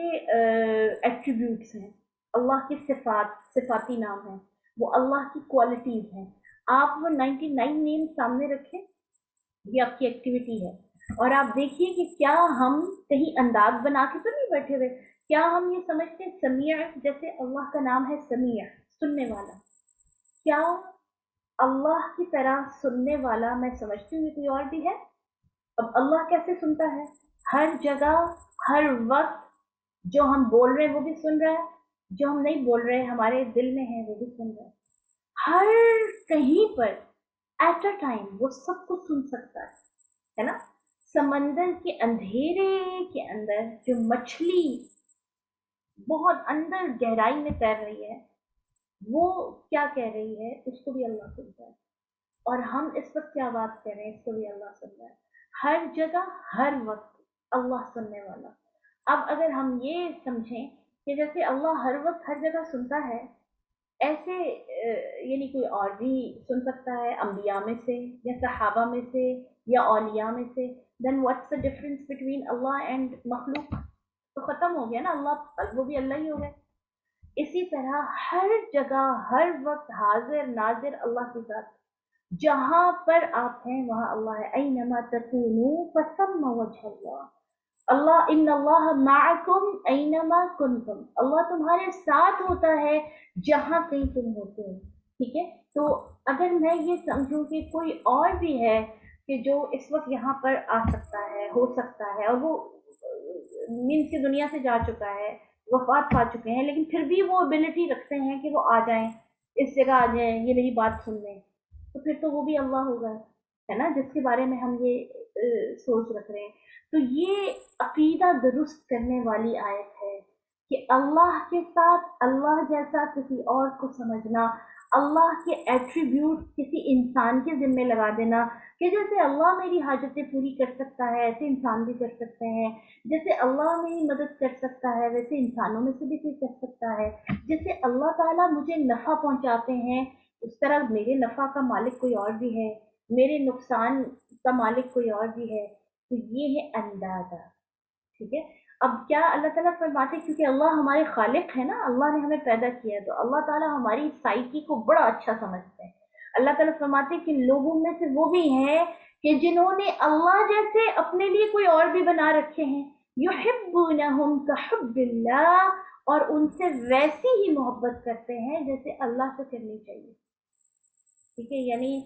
ایٹریبیوٹس ہیں، اللہ کے صفاتی نام ہیں، وہ اللہ کی کوالٹیز ہیں. آپ وہ 99 نیم سامنے رکھیں، یہ آپ کی ایکٹیویٹی ہے. اور آپ دیکھیے کہ کیا ہم کہیں انداز بنا کے تو نہیں بیٹھے ہوئے. کیا ہم یہ سمجھتے ہیں سمیع، جیسے اللہ کا نام ہے سمیع، سننے والا، کیا اللہ کی طرح سننے والا میں سمجھتی ہوں کہ کوئی اور بھی ہے؟ اب اللہ کیسے سنتا ہے؟ ہر جگہ، ہر وقت، جو ہم بول رہے ہیں وہ بھی سن رہا ہے، جو ہم نہیں بول رہے ہمارے دل میں ہے وہ بھی سن رہا ہے. ہر کہیں پر ایٹ اے ٹائم وہ سب کو سن سکتا ہے نا. سمندر کے اندھیرے کے اندر جو مچھلی بہت اندر گہرائی میں تیر رہی ہے، وہ کیا کہہ رہی ہے اس کو بھی اللہ سنتا ہے. اور ہم اس وقت کیا بات کر رہے ہیں اس کو بھی اللہ سن رہا ہے. ہر جگہ، ہر وقت اللہ سننے والا. اب اگر ہم یہ سمجھیں کہ جیسے اللہ ہر وقت ہر جگہ سنتا ہے، ایسے یعنی کوئی اور بھی سن سکتا ہے انبیاء میں سے یا صحابہ میں سے یا اولیاء میں سے، then what's the difference between اللہ اینڈ مخلوق؟ تو ختم ہو گیا نا، اللہ وہ بھی اللہ ہی ہو گئے. اسی طرح ہر جگہ، ہر وقت حاضر ناظر اللہ کے ساتھ. جہاں پر آپ ہیں وہاں اللہ ہے. اینما تکونوا فثم وجہ اللہ. اللہ ان اللہ معکم اینما کنتم، اللہ تمہارے ساتھ ہوتا ہے جہاں کہیں تم ہوتے ہو. ٹھیک ہے. تو اگر میں یہ سمجھوں کہ کوئی اور بھی ہے کہ جو اس وقت یہاں پر آ سکتا ہے، ہو سکتا ہے، اور وہ مینس کی دنیا سے جا چکا ہے، وفات پا چکے ہیں، لیکن پھر بھی وہ ابلٹی رکھتے ہیں کہ وہ آ جائیں، اس جگہ آ جائیں، یہ میری بات سن لیں، تو پھر تو وہ بھی اللہ ہوگا، ہے نا، جس کے بارے میں ہم یہ سوچ رکھ رہے ہیں. تو یہ عقیدہ درست کرنے والی آیت ہے کہ اللہ کے ساتھ اللہ جیسا کسی اور کو سمجھنا، اللہ کے ایٹریبیوٹ کسی انسان کے ذمے لگا دینا کہ جیسے اللہ میری حاجتیں پوری کر سکتا ہے ایسے انسان بھی کر سکتے ہیں، جیسے اللہ میری مدد کر سکتا ہے ویسے انسانوں میں سے بھی کوئی کر سکتا ہے، جیسے اللہ تعالیٰ مجھے نفع پہنچاتے ہیں اس طرح میرے نفع کا مالک کوئی اور بھی ہے، میرے نقصان کا مالک کوئی اور بھی ہے. تو یہ ہے اندازہ. ٹھیک ہے. اب کیا اللہ تعالیٰ فرماتے ہیں کیونکہ اللہ ہمارے خالق ہے نا، اللہ نے ہمیں پیدا کیا ہے، تو اللہ تعالیٰ ہماری سائیکی کو بڑا اچھا سمجھتے ہیں. اللہ تعالیٰ فرماتے ہیں کہ لوگوں میں سے وہ بھی ہیں کہ جنہوں نے اللہ جیسے اپنے لیے کوئی اور بھی بنا رکھے ہیں، یحبونہم کحب اللہ، اور ان سے ویسی ہی محبت کرتے ہیں جیسے اللہ سے کرنی چاہیے. ٹھیک ہے. یعنی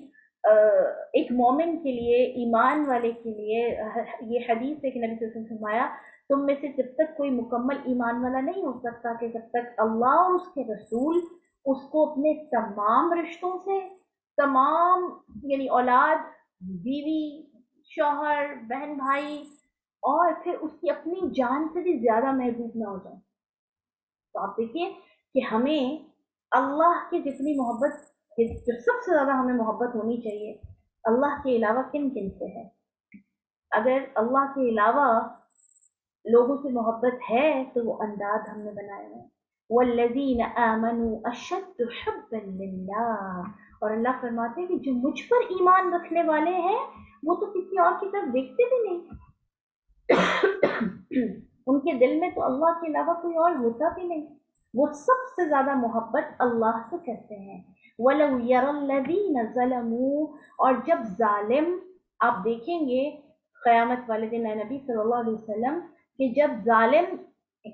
ایک مومن کے لیے، ایمان والے کے لیے، یہ حدیث ہے کہ نبی صلی اللہ علیہ وسلم نے فرمایا تم میں سے جب تک کوئی مکمل ایمان والا نہیں ہو سکتا کہ جب تک اللہ اور اس کے رسول اس کو اپنے تمام رشتوں سے، تمام یعنی اولاد، بیوی، شوہر، بہن بھائی، اور پھر اس کی اپنی جان سے بھی زیادہ محبوب نہ ہو جائے. تو آپ دیکھیے کہ ہمیں اللہ کی جتنی محبت، جو سب سے زیادہ ہمیں محبت ہونی چاہیے، اللہ کے علاوہ کن کن سے ہے. اگر اللہ کے علاوہ لوگوں سے محبت ہے تو وہ انداز ہم نے بنائے ہیں. والذین آمنوا اشد حبا للہ، اور اللہ فرماتے ہیں کہ جو مجھ پر ایمان رکھنے والے ہیں وہ تو کسی اور کی طرف دیکھتے بھی نہیں. ان کے دل میں تو اللہ کے علاوہ کوئی اور ہوتا بھی نہیں، وہ سب سے زیادہ محبت اللہ سے کرتے ہیں. وَلَوْ يَرَى الَّذِينَ ظَلَمُوا، اور جب ظالم، آپ دیکھیں گے قیامت والے دن نبی صلی اللہ علیہ وسلم کہ جب ظالم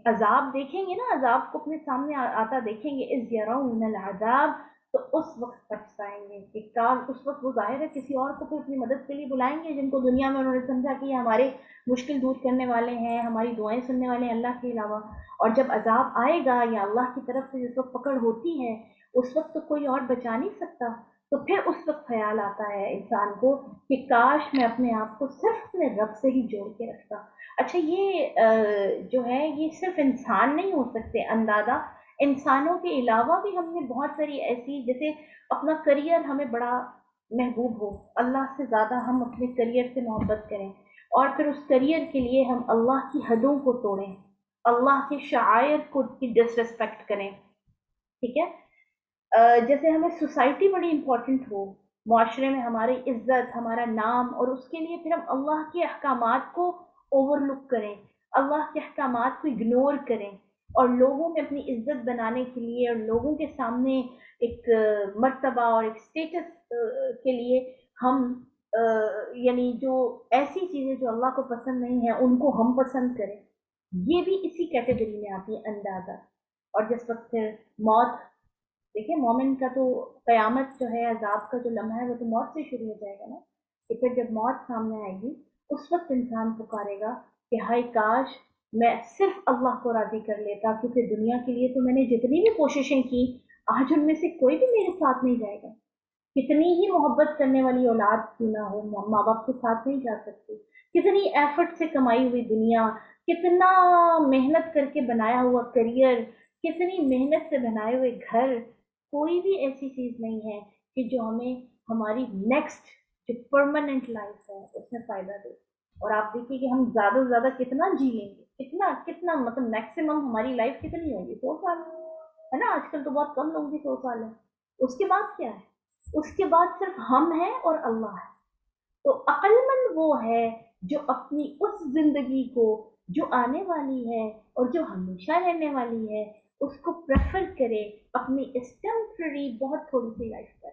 عذاب دیکھیں گے نا، عذاب کو اپنے سامنے آتا دیکھیں گے، اِذْ يَرَوْنَ الْعَذَابَ، تو اس وقت پچھتائیں گے کہ کاش، اس وقت وہ ظاہر ہے کسی اور کو پھر اپنی مدد کے لیے بلائیں گے جن کو دنیا میں انہوں نے سمجھا کہ یہ ہمارے مشکل دور کرنے والے ہیں، ہماری دعائیں سننے والے ہیں اللہ کے علاوہ. اور جب عذاب آئے گا یا اللہ کی طرف سے جس وقت پکڑ ہوتی ہے اس وقت تو کوئی اور بچا نہیں سکتا. تو پھر اس وقت خیال آتا ہے انسان کو کہ کاش میں اپنے آپ کو صرف اپنے رب سے ہی جوڑ کے رکھتا. اچھا، یہ جو ہے یہ صرف انسان نہیں ہو سکتے اندازہ، انسانوں کے علاوہ بھی ہم نے بہت ساری ایسی، جیسے اپنا کریئر ہمیں بڑا محبوب ہو، اللہ سے زیادہ ہم اپنے کریئر سے محبت کریں، اور پھر اس کریئر کے لیے ہم اللہ کی حدوں کو توڑیں، اللہ کے شعائر کو کی ڈس ریسپیکٹ کریں. ٹھیک ہے. جیسے ہمیں سوسائٹی بڑی امپورٹنٹ ہو، معاشرے میں ہماری عزت، ہمارا نام، اور اس کے لیے پھر ہم اللہ کے احکامات کو اوور لک کریں، اللہ کے احکامات کو اگنور کریں، اور لوگوں میں اپنی عزت بنانے کے لیے اور لوگوں کے سامنے ایک مرتبہ اور ایک اسٹیٹس کے لیے ہم یعنی جو ایسی چیزیں جو اللہ کو پسند نہیں ہیں ان کو ہم پسند کریں. یہ بھی اسی کیٹیگری میں آتی ہے اندازہ. اور جس وقت پھر موت، دیکھیں مومن کا تو قیامت جو ہے، عذاب کا جو لمحہ ہے وہ تو موت سے شروع ہو جائے گا نا، کہ پھر جب موت سامنے آئے گی اس وقت انسان پکارے گا کہ ہائے کاش میں صرف اللہ کو راضی کر لیتا، کیونکہ دنیا کے لیے تو میں نے جتنی بھی کوششیں کی آج ان میں سے کوئی بھی میرے ساتھ نہیں جائے گا. کتنی ہی محبت کرنے والی اولاد کیوں نہ ہو، ماں باپ کے ساتھ نہیں جا سکتی. کتنی ایفرٹ سے کمائی ہوئی دنیا، کتنا محنت کر کے بنایا ہوا کریئر، کتنی محنت سے بنائے ہوئے گھر، کوئی بھی ایسی چیز نہیں ہے کہ جو ہمیں ہماری نیکسٹ جو پرماننٹ لائف ہے اس میں فائدہ دے. اور آپ دیکھیے کہ ہم زیادہ سے زیادہ کتنا جی لیں گے، کتنا کتنا مطلب میکسیمم ہماری لائف کتنی ہوگی، 100 سال ہے نا. آج کل تو بہت کم لوگوں کی 100 سال ہے. اس کے بعد کیا ہے؟ اس کے بعد صرف ہم ہیں اور اللہ ہے. تو عقل مند وہ ہے جو اپنی اس زندگی کو جو آنے والی ہے اور جو ہمیشہ رہنے والی ہے اس کو پریفر کرے اپنی اس ٹیمپرری بہت تھوڑی سی لائف پر.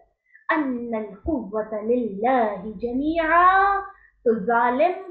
ان القوت للہ جمیعا. تو ظالم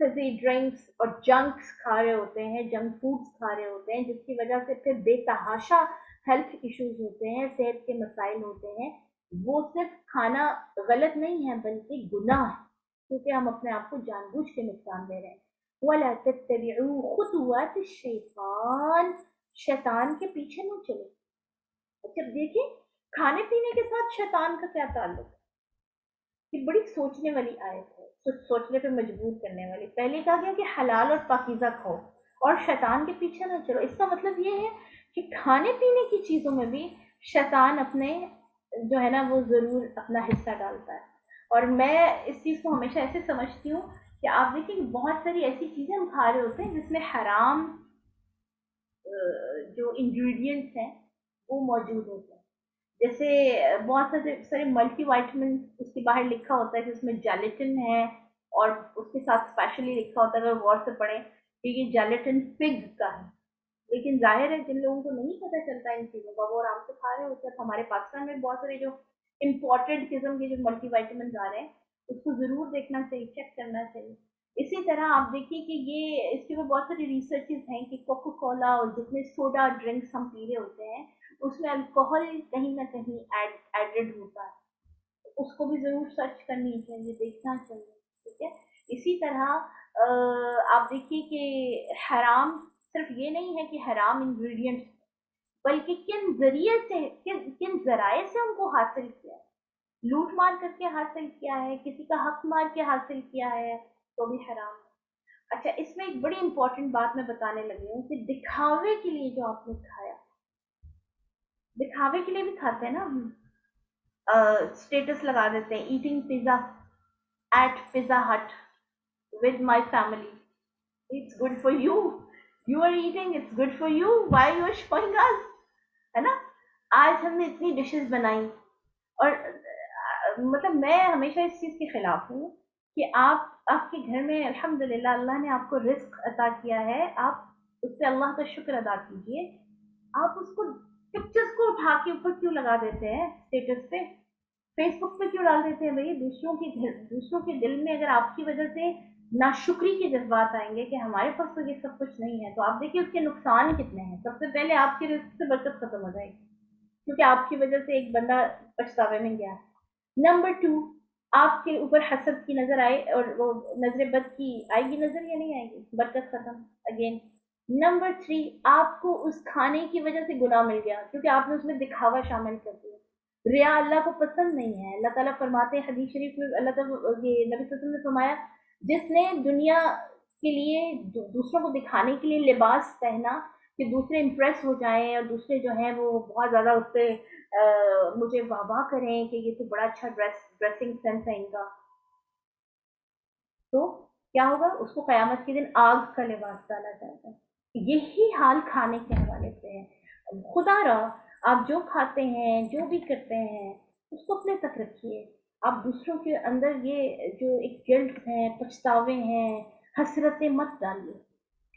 فزی ڈرنکس اور جنکس کھا رہے ہوتے ہیں، جنک فوڈس کھا رہے ہوتے ہیں، جس کی وجہ سے پھر بے تحاشا ہیلتھ ایشوز ہوتے ہیں، صحت کے مسائل ہوتے ہیں. وہ صرف کھانا غلط نہیں ہے بلکہ گناہ ہے، کیونکہ ہم اپنے آپ کو جان بوجھ کے نقصان دے رہے ہیں. وَلَا تَتَّبِعُوا خُطُوَاتِ الشَّيْطَانِ، شیطان کے پیچھے نہ چلو. جب دیکھیں کھانے پینے کے ساتھ شیطان کا کیا تعلق ہے، یہ بڑی سوچنے والی آیت ہے، سوچنے پہ مجبور کرنے والی. پہلے کہا گیا کہ حلال اور پاکیزہ کھاؤ اور شیطان کے پیچھے نہ چلو. اس کا مطلب یہ ہے کہ کھانے پینے کی چیزوں میں بھی شیطان اپنے جو ہے نا وہ ضرور اپنا حصہ ڈالتا ہے. اور میں اس چیز کو ہمیشہ ایسے سمجھتی ہوں کہ آپ دیکھیں کہ بہت ساری ایسی چیزیں ہم کھا رہے ہوتے ہیں جس میں حرام جو انگریڈینٹس ہیں وہ موجود ہوتے ہیں. جیسے بہت سارے ملٹی وائٹامن اس کے باہر لکھا ہوتا ہے کہ اس میں جیلیٹن ہے، اور اس کے ساتھ اسپیشلی لکھا ہوتا ہے اگر غور سے پڑھیں کہ یہ جیلیٹن پگ کا ہے. لیکن ظاہر ہے جن لوگوں کو نہیں پتہ چلتا ان چیزوں کا وہ آرام سے کھا رہے ہوتے ہیں. ہمارے پاکستان میں بہت سارے جو امپورٹڈ قسم کے جو ملٹی وائٹامنز آ رہے ہیں اس کو ضرور دیکھنا چاہیے، چیک کرنا چاہیے. اسی طرح آپ دیکھیے کہ یہ اس کے اوپر بہت ساری ریسرچز ہیں کہ کوکو کولا اور جتنے سوڈا ڈرنکس ہم پی رہے ہوتے ہیں اس میں الکوہل کہیں نہ کہیں ایڈڈ ہوتا ہے. اس کو بھی ضرور سرچ کرنی چاہیے، دیکھنا چاہیے. ٹھیک ہے. اسی طرح آپ دیکھیے کہ حرام صرف یہ نہیں ہے کہ حرام انگریڈینٹس، بلکہ کن ذریعے سے کن ذرائع سے ان کو حاصل کیا ہے. لوٹ مار کر کے حاصل کیا ہے، کسی کا حق مار کے حاصل کیا ہے تو بھی حرام ہے. اچھا اس میں ایک بڑی امپورٹنٹ بات میں بتانے لگی ہوں کہ دکھاوے کے لیے جو آپ نے کھایا، دکھاوے کے لیے بھی کھاتے ہیں نا ہم، اسٹیٹس لگا دیتے ہیں eating pizza at Pizza Hut with my family. It's good for you, you are eating, it's good for you, why you are showing us, ہے نا. آج ہم نے اتنی ڈشز بنائی اور مطلب میں ہمیشہ اس چیز کے خلاف ہوں کہ آپ کے گھر میں الحمدللہ اللہ نے آپ کو رزق عطا کیا ہے، آپ اس پہ اللہ کا شکر ادا کیجیے. آپ اس کو پکچرز کو اٹھا کے اوپر کیوں لگا دیتے ہیں اسٹیٹس پہ، فیس بک پہ کیوں ڈال دیتے ہیں بھائی؟ دوسروں کے دل میں اگر آپ کی وجہ سے ناشکری کے جذبات آئیں گے کہ ہمارے پاس تو یہ سب کچھ نہیں ہے تو آپ دیکھیے اس کے نقصان کتنے ہیں. سب سے پہلے آپ کے رزق سے برکت ختم ہو جائے گی کیونکہ آپ کی وجہ سے ایک بندہ پچھتاوے میں گیا. نمبر 2، آپ کے اوپر حسد کی نظر آئے اور وہ نظر بد کی آئے گی نظر یا نہیں آئے گی؟ برکت ختم اگین. نمبر 3، آپ کو اس کھانے کی وجہ سے گناہ مل گیا کیونکہ آپ نے اس میں دکھاوا شامل کر دیا. ریا اللہ کو پسند نہیں ہے. اللہ تعالیٰ فرماتے ہیں حدیث شریف میں، اللہ تعالیٰ یہ نبی صلی اللہ علیہ وسلم نے فرمایا جس نے دنیا کے لیے دوسروں کو دکھانے کے لیے لباس پہنا کہ دوسرے امپریس ہو جائیں اور دوسرے جو ہیں وہ بہت زیادہ اس پہ مجھے واہ واہ کریں کہ یہ تو بڑا اچھا ڈریسنگ سینس ہے ان کا، تو کیا ہوگا؟ اس کو قیامت کے دن آگ کا لباس ڈالا جائے گا. یہی حال کھانے کے حوالے سے ہے. خدا را آپ جو کھاتے ہیں جو بھی کرتے ہیں اس کو اپنے تک رکھیے. آپ دوسروں کے اندر یہ جو ایک گلٹ ہیں، پچھتاوے ہیں، حسرتیں مت ڈالیے.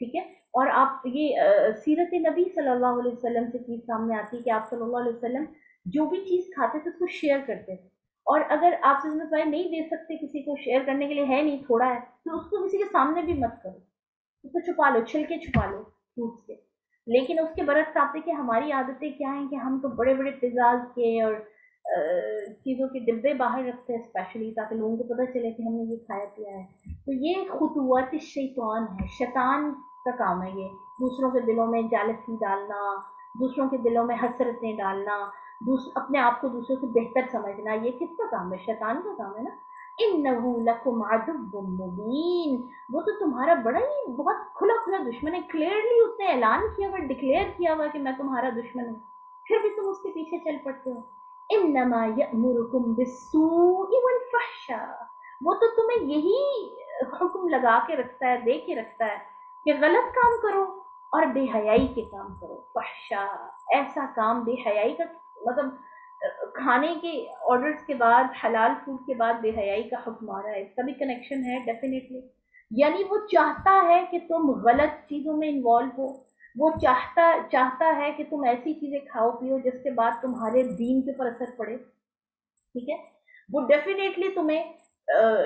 ٹھیک ہے. اور آپ یہ سیرت نبی صلی اللہ علیہ وسلم سے چیز سامنے آتی ہے کہ آپ صلی اللہ علیہ وسلم جو بھی چیز کھاتے تھے اس کو شیئر کرتے تھے. اور اگر آپ سے نہیں دے سکتے کسی کو شیئر کرنے کے لیے، ہے نہیں تھوڑا ہے تو اس کو کسی کے سامنے بھی مت کرو، اس کو چھپا لو، چھلکے چھپا لو فروٹ سے. لیکن اس کے برعکس آپ دیکھیں ہماری عادتیں کیا ہیں کہ ہم تو بڑے بڑے پیزاز کے اور چیزوں کے ڈبے باہر رکھتے ہیں اسپیشلی تاکہ لوگوں کو پتہ چلے کہ ہم نے یہ کھایا پیا ہے. تو یہ خطوات شیطان ہے، شیطان کا کام ہے یہ، دوسروں کے دلوں میں جالسی ڈالنا، دوسروں کے دلوں میں حسرتیں ڈالنا، اپنے آپ کو دوسروں سے بہتر سمجھنا. یہ کس کا کام ہے؟ شیطان کا کام ہے نا. انہو لکم عدو مبین، وہ تو تمہارا بڑا ہی بہت کھلا کھلا دشمن ہے. کلیئرلی اس نے اعلان کیا ہوا، ڈکلیئر کیا ہوا کہ میں تمہارا دشمن ہوں، پھر بھی تم اس کے پیچھے چل پڑتے ہو. انما یأمرکم بالسوء والفحشاء، وہ تو تمہیں یہی حکم لگا کے رکھتا ہے، دے کے رکھتا ہے کہ غلط کام کرو اور بے حیائی کے کام کرو. فحشاء ایسا کام، بے حیائی کا مطلب کھانے کے آرڈرز کے بعد، حلال فوڈ کے بعد بے حیائی کا حکم آ رہا ہے. اس کا بھی کنیکشن ہے ڈیفینیٹلی. یعنی وہ چاہتا ہے کہ تم غلط چیزوں میں انوالو ہو، وہ چاہتا ہے کہ تم ایسی چیزیں کھاؤ پیو جس کے بعد تمہارے دین کے اوپر اثر پڑے. ٹھیک ہے. وہ ڈیفینیٹلی تمہیں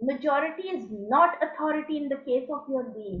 majority is not authority in the case of your deen,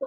تو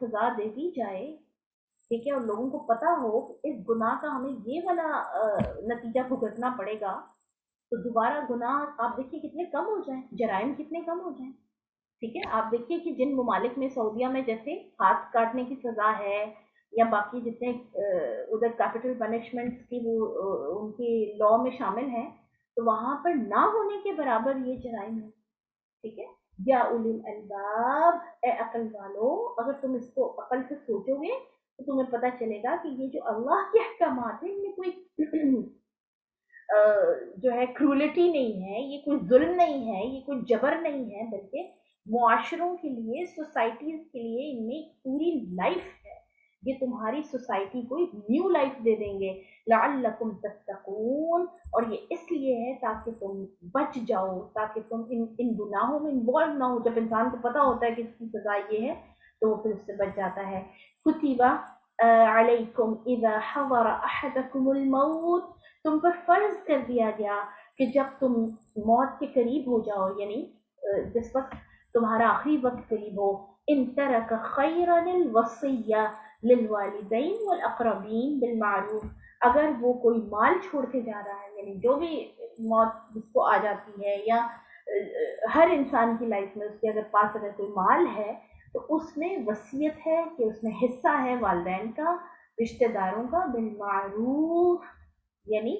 سزا دے دی جائے، ٹھیک ہے، اور لوگوں کو پتا ہو کہ اس گناہ کا ہمیں یہ والا نتیجہ بھگتنا پڑے گا، تو دوبارہ گناہ آپ دیکھیے کتنے کم ہو جائیں، جرائم کتنے کم ہو جائیں. ٹھیک ہے، آپ دیکھیے کہ جن ممالک میں، سعودیہ میں جیسے ہاتھ کاٹنے کی سزا ہے، یا باقی جتنے ادھر کیپٹل پنشمنٹس کی وہ ان کی لا میں شامل ہیں، تو وہاں پر نہ ہونے کے برابر یہ جرائم ہے. ٹھیک ہے، یا اولی الالباب، اے عقل والو، اگر تم اس کو عقل سے سوچو گے تو تمہیں پتہ چلے گا کہ یہ جو اللہ کے احکامات ہیں ان میں کوئی جو ہے کرولٹی نہیں ہے، یہ کوئی ظلم نہیں ہے، یہ کوئی جبر نہیں ہے، بلکہ معاشروں کے لیے، سوسائٹیز کے لیے ان میں پوری لائف ہے. یہ تمہاری سوسائٹی کو ایک نیو لائف دے دیں گے. لعلکم تتقون، اور یہ اس لیے ہے تاکہ تم بچ جاؤ، تاکہ تم ان گناہوں میں انوالو نہ ہو. جب انسان کو پتا ہوتا ہے کہ اس کی سزا یہ ہے تو وہ پھر اس سے بچ جاتا ہے. کتبہ علیکم اذا حضر احدکم الموت، تم پر فرض کر دیا گیا کہ جب تم موت کے قریب ہو جاؤ، یعنی جس وقت تمہارا آخری وقت قریب ہو، ان ترک خیرا الوصیہ للوالدین والاقربین بالمعروف، اگر وہ کوئی مال چھوڑ کے جا رہا ہے، یعنی جو بھی موت جس کو آ جاتی ہے، یا ہر انسان کی لائف میں اس کے اگر پاس اگر کوئی مال ہے تو اس میں وصیت ہے کہ اس میں حصہ ہے والدین کا، رشتہ داروں کا، بالمعروف، یعنی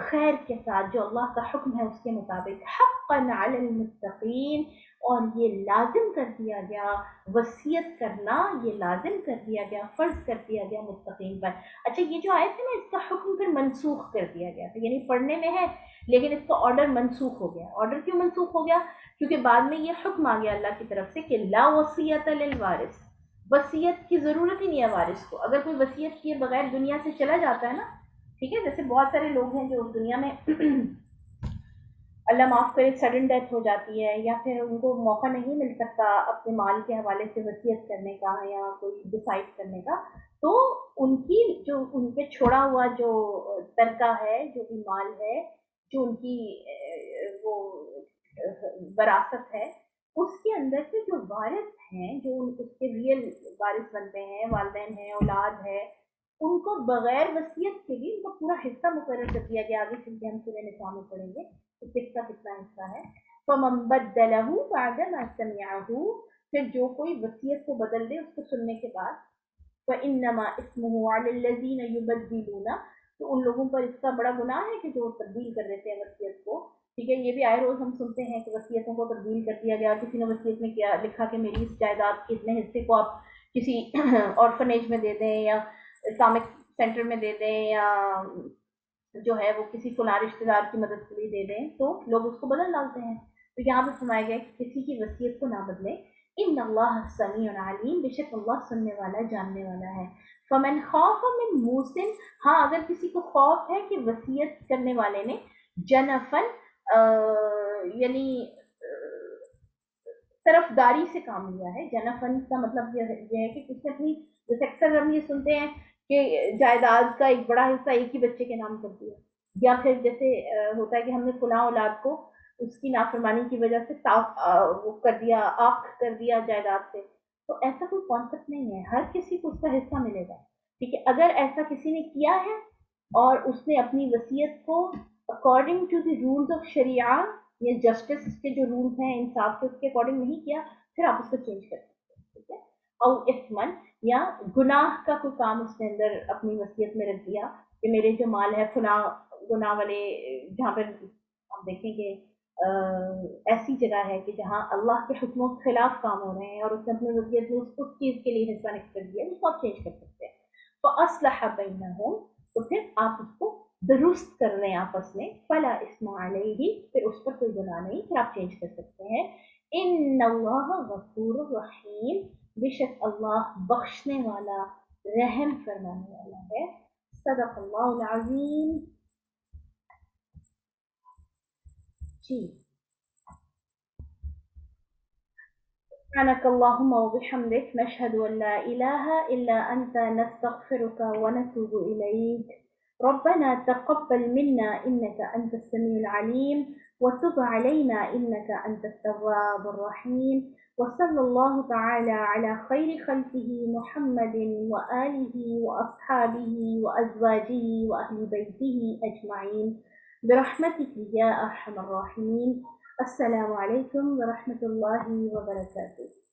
خیر کے ساتھ، جو اللہ کا حکم ہے اس کے مطابق، حقا علی المتقین، اور یہ لازم کر دیا گیا، وصیت کرنا یہ لازم کر دیا گیا، فرض کر دیا گیا متقین پر. اچھا، یہ جو آیت ہے نا، اس کا حکم پھر منسوخ کر دیا گیا تھا، یعنی پڑھنے میں ہے لیکن اس کا آرڈر منسوخ ہو گیا. آرڈر کیوں منسوخ ہو گیا؟ کیونکہ بعد میں یہ حکم آ گیا اللہ کی طرف سے کہ لا وصیت للوارث، وصیت کی ضرورت ہی نہیں ہے وارث کو. اگر کوئی وصیت کیے بغیر دنیا سے چلا جاتا ہے نا، ٹھیک ہے، جیسے بہت سارے لوگ ہیں جو دنیا میں اللہ معاف کرے سڈن ڈیتھ ہو جاتی ہے، یا پھر ان کو موقع نہیں مل سکتا اپنے مال کے حوالے سے وصیت کرنے کا یا کوئی ڈسائڈ کرنے کا، تو ان کی جو ان کے چھوڑا ہوا جو ترکہ ہے، جو بھی مال ہے، جو ان کی وہ وراثت ہے، اس کے اندر سے جو وارث ہیں، جو اس کے ریئل وارث بنتے ہیں، والدین ہیں، اولاد ہے، ان کو بغیر وصیت کے بھی ان کو پورا حصہ مقرر کر دیا گیا. آگے چل کے ہم سورہ نساء میں پڑھیں گے کہ کس کا کتنا حصہ ہے. فمن بدلہ بعد ما سمعہ، پھر جو کوئی وصیت کو بدل دے اس کو سننے کے بعد، فانما اسمہ علی الذین یبدلون، تو ان لوگوں پر اس کا بڑا گناہ ہے کہ جو تبدیل کر دیتے ہیں وصیت کو. ٹھیک ہے، یہ بھی آئے روز ہم سنتے ہیں کہ وصیتوں کو تبدیل کر دیا گیا. کسی نے وصیت میں کیا لکھا کہ میری اس جائیداد کے اتنے حصے کو آپ کسی آرفنیج میں دے دیں، یا اسلامک سینٹر میں دے دیں، یا جو ہے وہ کسی فلاں رشتے دار کی مدد کے لیے دے دیں، تو لوگ اس کو بدل ڈالتے ہیں. تو یہاں پہ فرمایا گیا کہ کسی کی وصیت کو نہ بدلیں. ان اللہ سمیع علیم، بے شک اللہ سننے والا جاننے والا ہے. فمن خوف من موسن، ہاں اگر کسی کو خوف ہے کہ وصیت کرنے والے نے جنفن یعنی طرفداری سے کام لیا ہے. جنفن کا مطلب یہ ہے کہ کس نے اپنی، جیسے اکثر ہم یہ سنتے ہیں کہ جائیداد کا ایک بڑا حصہ ایک ہی بچے کے نام کر دیا، یا پھر جیسے ہوتا ہے کہ ہم نے فلاں اولاد کو اس کی نافرمانی کی وجہ سے وہ کر دیا، آف کر دیا جائیداد سے. تو ایسا کوئی کانسیپٹ نہیں ہے، ہر کسی کو اس کا حصہ ملے گا. ٹھیک ہے، اگر ایسا کسی نے کیا ہے اور اس نے اپنی وصیت کو according to the rules of شریعہ یا جسٹس کے جو رولز ہیں انصاف کے، اس کے اکارڈنگ نہیں کیا، پھر آپ اس کو چینج کر سکتے ہیں. ٹھیک ہے، او اثمن، یا گناہ کا کوئی کام اس نے اندر اپنی وصیت میں رکھ دیا کہ میرے جو مال ہے فلاں گناہ والے، جہاں پر ہم دیکھیں گے ایسی جگہ ہے کہ جہاں اللہ کے حکموں کے خلاف کام ہو رہے ہیں اور اس نے اپنی وصیت میں اس چیز کے لیے حصہ نکل کر دیا، اس کو آپ چینج کر سکتے ہیں. فاصلح بینہم، تو پھر آپ اس کو درست کر رہے ہیں آپس میں. فلا اسم علیہ، پھر اس پر کوئی گناہ نہیں، پھر آپ چینج کر سکتے ہیں. ان اللہ غفور رحیم، بے شک اللہ بخشنے والا، رحم فرمانے والا ہے. صدق اللہ العظیم. جی، سبحانك اللهم وبحمدك، نشهد أن لا إله إلا أنت، نستغفرك ونتوب إليك. ربنا تقبل منا إنك أنت السميع العليم، وتب علينا إنك أنت التواب الرحيم. وصلى الله تعالى على خير خلقه محمد وآله وأصحابه وأزواجه وأهل بيته أجمعين برحمتك يا أرحم الراحمين. السلام عليكم ورحمة الله وبركاته.